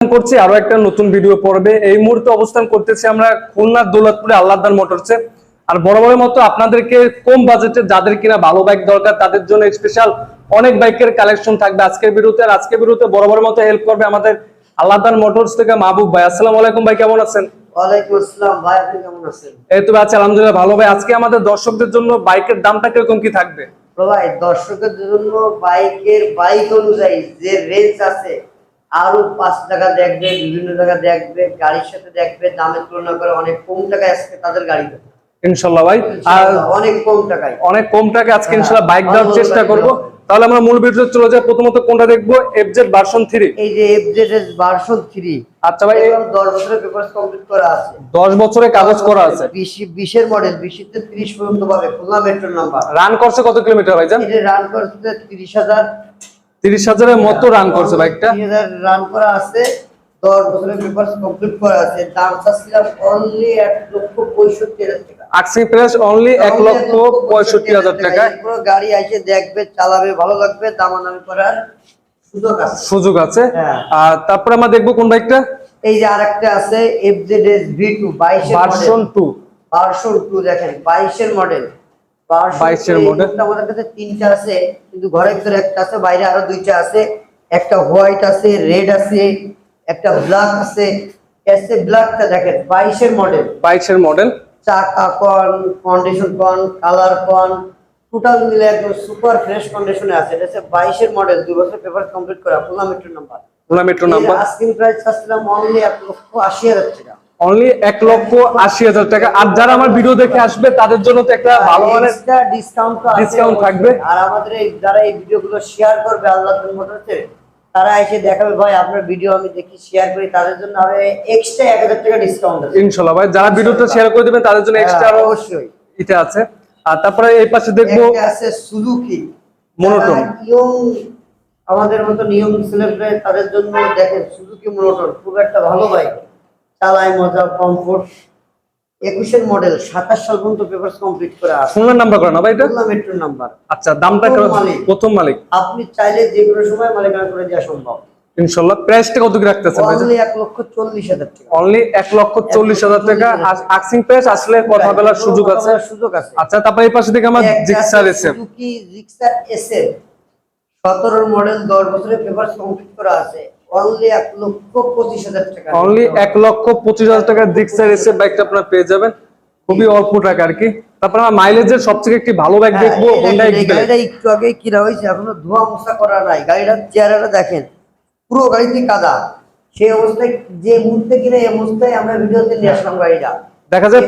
করছি আরো একটা নতুন ভিডিও পড়বে। এই মুহূর্তে অবস্থান করতেছি আমরা খুলনার দৌলতপুরে আল্লাহদান মোটরসে। আর বরাবরের মতো আপনাদেরকে কম বাজেটে যাদের কিনা ভালো বাইক দরকার তাদের জন্য স্পেশাল অনেক বাইকের কালেকশন থাকবে আজকের ভিডিওতে। আর আজকের ভিডিওতে বরাবরের মতো হেল্প করবে আমাদের আল্লাহদান মোটরস থেকে মাহবুব ভাই। আসসালামু আলাইকুম ভাই, কেমন আছেন? ওয়ালাইকুম আসসালাম ভাই, আপনি কেমন আছেন? এই তো আছি আলহামদুলিল্লাহ ভালো ভাই। আজকে আমাদের দর্শকদের জন্য বাইকের দামটা কিরকম কি থাকবে? তো ভাই, দর্শকের জন্য বাইক অনুযায়ী যে রেঞ্জ আছে, আরো 5 টাকা দেখবে, বিভিন্ন টাকা দেখবে, গাড়ির সাথে দেখবে, দামের তুলনা করে অনেক কম টাকায় আজকে তাদের গাড়ি দেবে ইনশাআল্লাহ ভাই। আর অনেক কম টাকায়, অনেক কম টাকা আজকে ইনশাআল্লাহ বাইক দেওয়ার চেষ্টা করব। তাহলে আমরা মূল ভিডিওতে চলে যাই। প্রথমত কোনটা দেখবো? FZ version 3। এই যে এফজেড ভার্সন 3। আচ্ছা ভাই, 10 বছরের পেপারস কমপ্লিট করা আছে, 10 বছরের কাগজ করা আছে, 20 এর মডেল, 20 তে 30 পর্যন্ত পাবে, খুলনা মেট্রো নাম্বার। রান করছে কত কিলোমিটার ভাই জান? এটা রান করতে 30,000 এর মতো রান করছে বাইকটা। 30,000 রান করা আছে, 10 বছরের পেপারস কমপ্লিট করা আছে। দাম চাচ্ছিলাম অনলি 1,65,000 টাকা। আক্সিং প্রাইস অনলি 1,65,000 টাকা। পুরো গাড়ি আইসে দেখবে, চালাবে, ভালো লাগবে, দামাদামি করার সুযোগ আছে। হ্যাঁ। আর তারপরে আমরা দেখবো কোন বাইকটা? এই যে আরেকটা আছে এফজেডএস V2 22 ভার্সন 2। ভার্সন 2 দেখেন, 22 এর মডেল। 22 এর মডেল আমাদের কাছে 3টা আছে, কিন্তু ঘরের ভিতরে একটা আছে, বাইরে আরো 2টা আছে। একটা হোয়াইট আছে, রেড আছে, একটা ব্ল্যাক আছে। এসে ব্ল্যাকটা দেখেন, 22 এর মডেল। 22 এর মডেল, চাকা কন, কন্ডিশন কন, কালার কন, টোটাল মিলে একদম সুপার ফ্রেশ কন্ডিশনে আছে। এটা হচ্ছে 22 এর মডেল, 2 বছর পেপার কমপ্লিট করা, Khulna metro number. Khulna metro number. Asking price আসলাম অনলি 1,80,000 টাকা। অনলি 1,80,000 টাকা। আর যারা আমার ভিডিও দেখে আসবে তাদের জন্য তো একটা ভালো মানের ডিসকাউন্ট থাকবে। আর আমাদের এই যারা এই ভিডিওগুলো শেয়ার করবে আল্লাহদান মোটরসে, তারা এসে দেখাবে ভাই আপনার ভিডিও আমি দেখি, শেয়ার করি, তাদের জন্য আরো এক্সট্রা 1,000 টাকা ডিসকাউন্ট আছে ইনশাআল্লাহ ভাই। যারা ভিডিওটা শেয়ার করে দিবেন তাদের জন্য এক্সট্রা আরো অবশ্যই এটা আছে। আর তারপরে এই পাশে দেখবো একটা আছে সুজুকি মনোটন। আমাদের মতো নিয়ম সেলিব্রেট তাদের জন্য দেখেন, সুজুকি মনোটন খুব একটা ভালো বাইক, চালায় মজা, কমফোর্ট। 21 এর মডেল, 27 সাল পর্যন্ত পেপারস কমপ্লিট করা আছে। খুলনা নাম্বার করা না ভাই এটা? Khulna metro number. আচ্ছা, দামটা প্রথম মালিক। আপনি চাইলে যে কোনো সময় মালিকানা করে দেওয়া সম্ভব ইনশাআল্লাহ। প্রাইসটা কত কি রাখতেছেন ভাই? অনলি 1,40,000 টাকা। অনলি 1,40,000 টাকা। আক্সিং প্রাইস আসলে কথা বলার সুযোগ আছে। আচ্ছা, তারপরে এই পাশে থেকে আমরা Gixxer SF. Suzuki Gixxer SF 17 model, 10 বছরের পেপারস কমপ্লিট করা আছে, অনলি 1,25,000 টাকা। অনলি 1,25,000 টাকা জিক্সার এসএফ বাইকটা আপনারা পেয়ে যাবেন খুবই অল্প টাকা আর কি। তারপরে আমরা মাইলেজের সবথেকে একটি ভালো বাইক দেখবো, হোন্ডা এক্সপ্রেস। গাড়িটা একটু আগে কিনা হয়েছে, এখনো ধোয়া মোছা করা নাই। গাড়িটার চেহারাটা দেখেন, পুরো গাড়িতে কাদা। সেই অবস্থায় যে মুহূর্তে কিনে এই অবস্থায় আমরা ভিডিওতে নিয়ে আসলাম গাড়িটা। দেখা যায়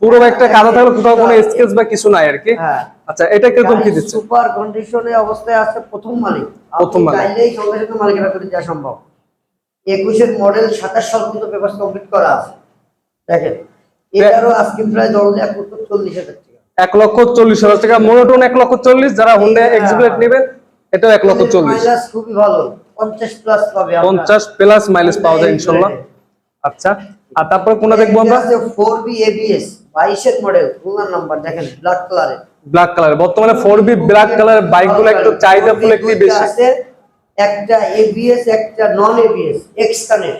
পুরো বাইকটা কাদা থাকলে কোথাও কোনো স্কেচ বা কিছু নাই আর কি। হ্যাঁ। আচ্ছা, এটা কিরকম কি দিচ্ছে? সুপার কন্ডিশনে অবস্থায় আছে, প্রথম মালিক। প্রথম মালিক, চাইলেই সঙ্গে সঙ্গে মালিকানা করে দেওয়া সম্ভব। 21 এর মডেল, 27 সাল পর্যন্ত পেপারস কমপ্লিট করা আছে। দেখেন, এটারও আজকে প্রায় 1,40,000 টাকা। 1,40,000 টাকা। মনোটন 1,40,000। যারা হোন্ডা এক্সপ্রেস নেবেন এটাও 1,40,000। মাইলেজ খুবই ভালো, 50 প্লাস পাবে। 50 প্লাস মাইলেজ পাওয়া যায় ইনশাআল্লাহ। আচ্ছা, আর তারপর কোনটা দেখবো আমরা? 4B ABS 22 এর মডেল, খুলনা নাম্বার। দেখেন, ব্ল্যাক কালারে। ব্ল্যাক কালার বর্তমানে 4B ব্ল্যাক কালার বাইকগুলো একটু চাহিদা ফুল একটু বেশি আছে। একটা ABS, একটা নন ABS, এক্সকানেট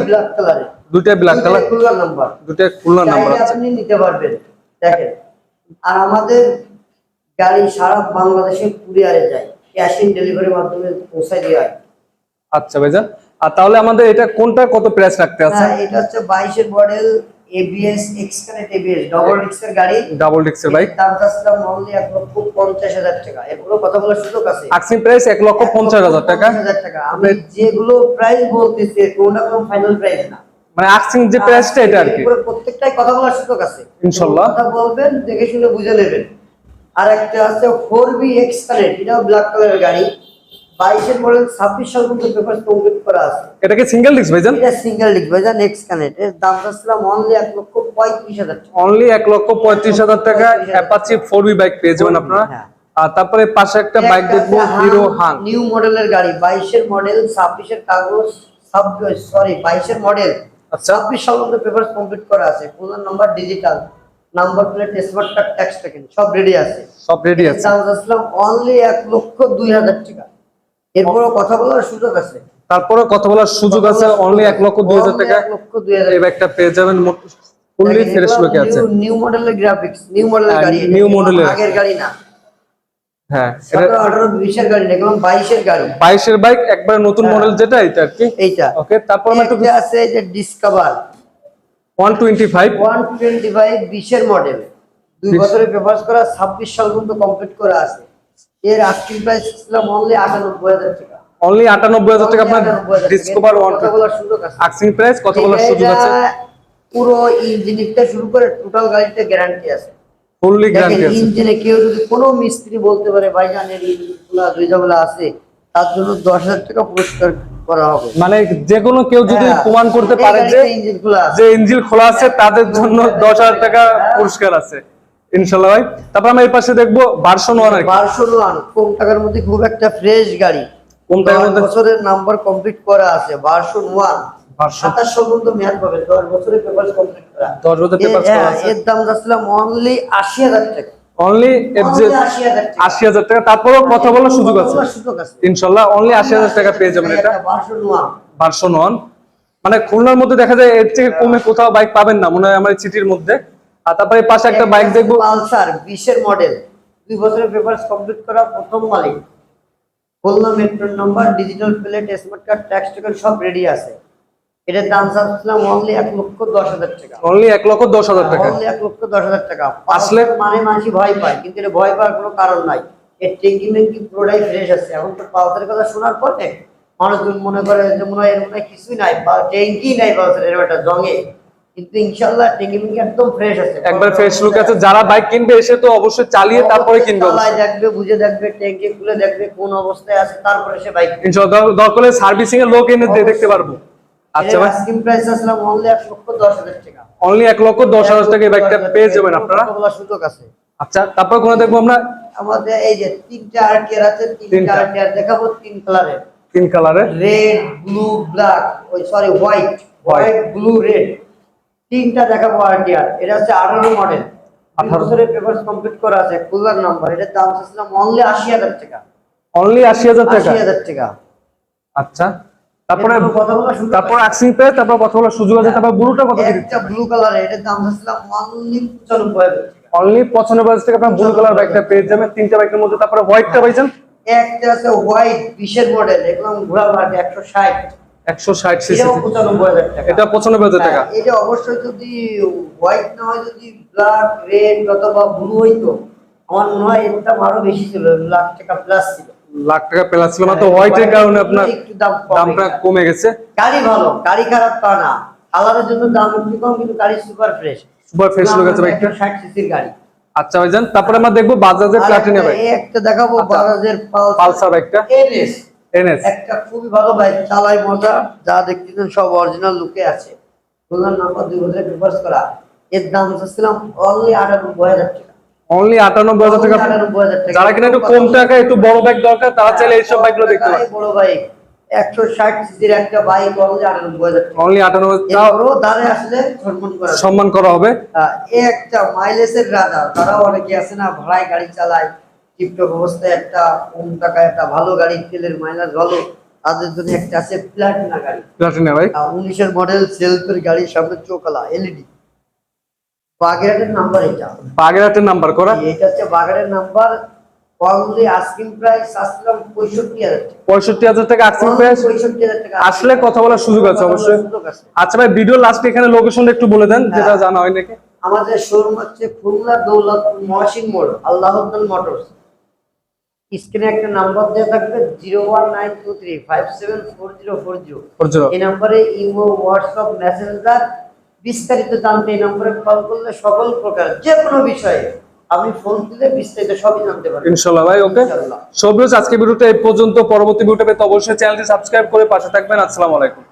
ব্ল্যাক কালারে। দুটো ব্ল্যাক কালার, খুলনা নাম্বার। দুটো খুলনা নাম্বার আছে, আপনি নিতে পারবেন। দেখেন, আর আমাদের গাড়ি সারা বাংলাদেশে কুরিয়ারে যায়, ক্যাশ অন ডেলিভারির মাধ্যমে পৌঁছায় দেওয়া হয়। আচ্ছা ভাইজান, আর তাহলে আমাদের এটা কোনটা কত প্রাইস রাখতে আছে? এটা হচ্ছে 22 এর মডেল, ABS, এক্সকানেট ABS, ডাবল ডিস্কের গাড়ি, ডাবল ডিস্কের বাইক। দাম চাচ্ছিলাম অনলি 1,50,000 টাকা। এগুলো কথা বলার সুযোগ আছে। আক্সিং প্রাইস 1,50,000 টাকা। আমি যেগুলো প্রাইস বলতেছি কোনটা কোনো ফাইনাল প্রাইস না, মানে আক্সিং যে প্রাইসটা এটা আর কি। প্রত্যেকটাই কথা বলার সুযোগ আছে ইনশাআল্লাহ। কথা বলবেন, দেখে শুনে বুঝে নেবেন। আর একটা আছে 4B এক্সকানেট, এটাও ব্ল্যাক কালারের গাড়ি, 22 এর মডেল, 26 সাল পর্যন্ত পেপারস কমপ্লিট করা আছে। এটা কি সিঙ্গেল ডিস্ক ভাইজান? এটা সিঙ্গেল ডিস্ক ভাইজান, এক্সকানেট। এর দাম চাচ্ছিলাম অনলি 1,35,000 টাকা। অনলি 1,35,000 টাকা অ্যাপাচি 4B বাইক পেয়ে যাবেন আপনারা। আর তারপরে পাশে একটা বাইক দেখবো, হিরো হাং নিউ মডেলের গাড়ি, 22 এর মডেল, 26 এর কাগজ, 22 এর মডেল, 26 সাল পর্যন্ত পেপারস কমপ্লিট করা আছে। Khulna number, digital number plate, smart card, tax taken, সব রেডি আছে। সব রেডি আছে। দাম আসলাম অনলি 1,02,000 টাকা। এরপরও কথা বলার সুযোগ আছে। তারপরে কথা বলার সুযোগ আছে, অনলি 1,02,000 টাকা 1,02,000 এই বাইকটা পেয়ে যাবেন, ফুললি ফ্রেশ লুকে আছে। নিউ মডেলের গ্রাফিক্স, নিউ মডেলের গাড়ি, নিউ মডেলের আগের গাড়ি না। হ্যাঁ, 17, 18, 20 এর গাড়ি না, এগুলো 22 এর গাড়ি। 22 এর বাইক, একবার নতুন মডেল যেটা এটা আর কি। এইটা ওকে, তারপর একটা আছে এই যে ডিসকভার 125 20 এর মডেল, 2 বছরের পেপারস করা, 26 সাল পর্যন্ত কমপ্লিট করা আছে। এর আস্কিং প্রাইস ছিল অনলি 98,000 টাকা। অনলি 98,000 টাকা আপনার 98,000 টাকা। ডিসকভার কথা বলার সুযোগ আছে। আস্কিং প্রাইস, কথা বলার সুযোগ আছে। পুরো ইঞ্জিনটা শুরু করে টোটাল গাড়িতে গ্যারান্টি আছে, ফুললি গ্যারান্টি আছে। ইঞ্জিনে কেউ যদি কোনো মিস্ত্রি বলতে পারে ভাইজান এর ইঞ্জিনগুলা দুই ঝামেলা আছে, তার জন্য 10,000 টাকা পুরস্কার করা হবে। মানে যে কোনো কেউ যদি প্রমাণ করতে পারে যে ইঞ্জিন খোলা আছে, তাদের জন্য 10,000 টাকা পুরস্কার আছে ইনশাআল্লাহ ভাই। তারপর আমরা এই পাশে দেখবো ভার্সন 1 আর কি। ভার্সন 1 কম টাকার মধ্যে খুব একটা ফ্রেশ গাড়ি, কম টাকার মধ্যে বছরের নাম্বার কমপ্লিট করা আছে। ভার্সন 1 ভার্সন 27 সাল পর্যন্ত মেয়াদ পাবে, 10 বছরের পেপারস কমপ্লিট করা। 10 বছর পেপারস করা আছে। এর দাম যাচ্ছিল অনলি 80,000 টাকা। অনলি 80,000 টাকা। তারপরও কথা বলার সুযোগ আছে ইনশাআল্লাহ। অনলি 80,000 টাকা পেয়ে যাবেন এটা ভার্সন 1। মানে খুলনার মধ্যে দেখা যায় এর থেকে কমে কোথাও বাইক পাবেন না মনে হয় আমার সিটির মধ্যে। আর তারপরে পাশে একটা বাইক দেখবো পালসার 20 এর মডেল, 2 বছরের পেপারস কমপ্লিট করা, প্রথম মালিক, Khulna metro number, digital plate, smart card, tax token সব রেডি আছে। এটার দাম চাচ্ছিলাম অনলি 1,10,000 টাকা। অনলি 1,10,000 টাকা। অনলি 1,10,000 টাকা। আসলে মানে মানুষ ভয় পায়, কিন্তু এটা ভয় পাওয়ার কোনো কারণ নাই। এর ট্যাঙ্কি ম্যাঙ্কি পুরোটাই ফ্রেশ আছে। এখন তো পালসারের কথা শোনার পরে মানুষজন মনে করে যে মনে হয় এর মনে কিছুই নাই, বা ট্যাঙ্কি নাই পালসারের, এরকম একটা জঙে, কিন্তু ইনশাআল্লাহ ট্যাঙ্কি ম্যাঙ্কি একদম ফ্রেশ আছে, একবার ফ্রেশ লুক আছে। যারা বাইক কিনবে এসে তো অবশ্যই চালিয়ে তারপরে কিনবে, চালায় দেখবে, বুঝে দেখবে, ট্যাঙ্কি খুলে দেখবে কোন অবস্থায় আছে, তারপরে সে বাইক ইনশাআল্লাহ দরকার হলে সার্ভিসিং এর লোক এনে দেখতে পারবো। আচ্ছা ভাই, আস্কিং প্রাইস আসলে অনলি 1,10,000 টাকা। অনলি 1,10,000 টাকা এই বাইকটা পেয়ে যাবেন আপনারা। সুযোগ আছে। আচ্ছা, তারপর কোন দেখবো আমরা আমাদের এই যে 3টা আরটিআর আছে, 3টা আরটিআর দেখাবো 3 কালারের, 3 কালারে, red, blue, black, white, blue, red, 3টা দেখাবো আরটিআর। এটা হচ্ছে 18 মডেল, 18 বছরের পেপারস কমপ্লিট করা আছে, কুলার নাম্বার। এটার দাম ছিল অনলি 80,000 টাকা। অনলি 80,000 টাকা। 80,000 টাকা। আচ্ছা, তারপরে কথা বলা শুরু, তারপর আক্সিং প্রাইস, তারপর কথা বলার সুযোগ আছে। তারপর ব্লুটা কত দিচ্ছেন? একটা ব্লু কালার, এটার দাম ছিল অনলি 95,000 টাকা। অনলি 95,000 টাকা আপনার ব্লু কালার বাইকটা পেয়ে যাবেন 3টা বাইকের মধ্যে। তারপরে হোয়াইটটা পাইছেন, একটা আছে হোয়াইট 20 এর মডেল, একদম ঘোড়া ভাড়া 160 সিসি, 95,000 টাকা। এটা 95,000 টাকা। এটা অবশ্যই যদি হোয়াইট না হয়, যদি ব্ল্যাক, রেড অথবা ব্লু হইতো, আমার মনে হয় এটা আরো বেশি ছিল, লাখ টাকা প্লাস ছিল, লাখ টাকা প্লাস ছিল। মাত্র হোয়াইটের কারণে আপনার একটু দামটা কমে গেছে। গাড়ি ভালো, গাড়ি খারাপ তা না, কালারের জন্য দাম একটু কম, কিন্তু গাড়ি super fresh, super fresh look আছে বাইকটা। 60 সিসির গাড়ি। আচ্ছা ভাইজান, তারপরে আমরা দেখবো বাজাজের প্লাটিনা বাইক। একটা দেখাবো বাজাজের পালসার বাইকটা, এনএস। একটা খুবই ভালো বাইক, চালাই মজা, যা দেখতেছেন সব অরিজিনাল লুকে আছে। খুলনার নাম্বার 2 বছরের পেপারস করা। এর দাম চাচ্ছিলাম অনলি 98,000 টাকা। অনলি 98,000 টাকা। 98,000 টাকা। যারা কিনা একটু কম টাকা একটু বড় বাইক দরকার, তারা চাইলে এইসব বাইকগুলো দেখতে পারে। বড় বাইক 160 সিসির একটা বাইক অনলি 98,000 টাকা। অনলি 98,000 এরপরও দাঁড়ে আসলে সম্মান করা হবে। একটা মাইলেজের রাজা, তারাও অনেকে আছে না ভাড়ায় গাড়ি চালায়, টিপটপ অবস্থায় একটা কম টাকায় একটা ভালো গাড়ি, তেলের মাইলেজ ভালো, তাদের জন্য একটা আছে প্লাটিনা গাড়ি। প্লাটিনা বাইক 19 এর মডেল, সেলফের গাড়ি, সামনে চোকালা এলইডি, বাগেরহাটের নাম্বার। এটা বাগেরহাটের নাম্বার করা, এটা হচ্ছে বাগেরহাটের নাম্বার। অনলি আস্কিং প্রাইস আসলাম 65,000 টাকা। 65,000 টাকা আস্কিং প্রাইস। 65,000 টাকা আসলে কথা বলার সুযোগ আছে অবশ্যই। আচ্ছা ভাই, ভিডিও লাস্টে এখানে লোকেশনটা একটু বলে দেন, যেটা জানা হয় নাকি। আমাদের শোরুম হচ্ছে খুলনা দৌলতপুর মহসিন মোড়, আল্লাহদ্দান মোটরস। স্ক্রিনে একটা নাম্বার দেওয়া থাকবে 01923574040। এই নম্বরে ইমো, হোয়াটসঅ্যাপ, মেসেঞ্জার, বিস্তারিত জানতে এই নম্বরে কল করলে সকল প্রকার যে কোনো বিষয়ে আমি ফোন দিলে বিস্তারিত সবই জানতে পারবেন ইনশাআল্লাহ ভাই। ওকে, সো ভিউয়ার্স, আজকে ভিডিওটা এই পর্যন্ত। পরবর্তী ভিডিওটা পেতে অবশ্যই চ্যানেলটি সাবস্ক্রাইব করে পাশে থাকবেন। আসসালামু আলাইকুম।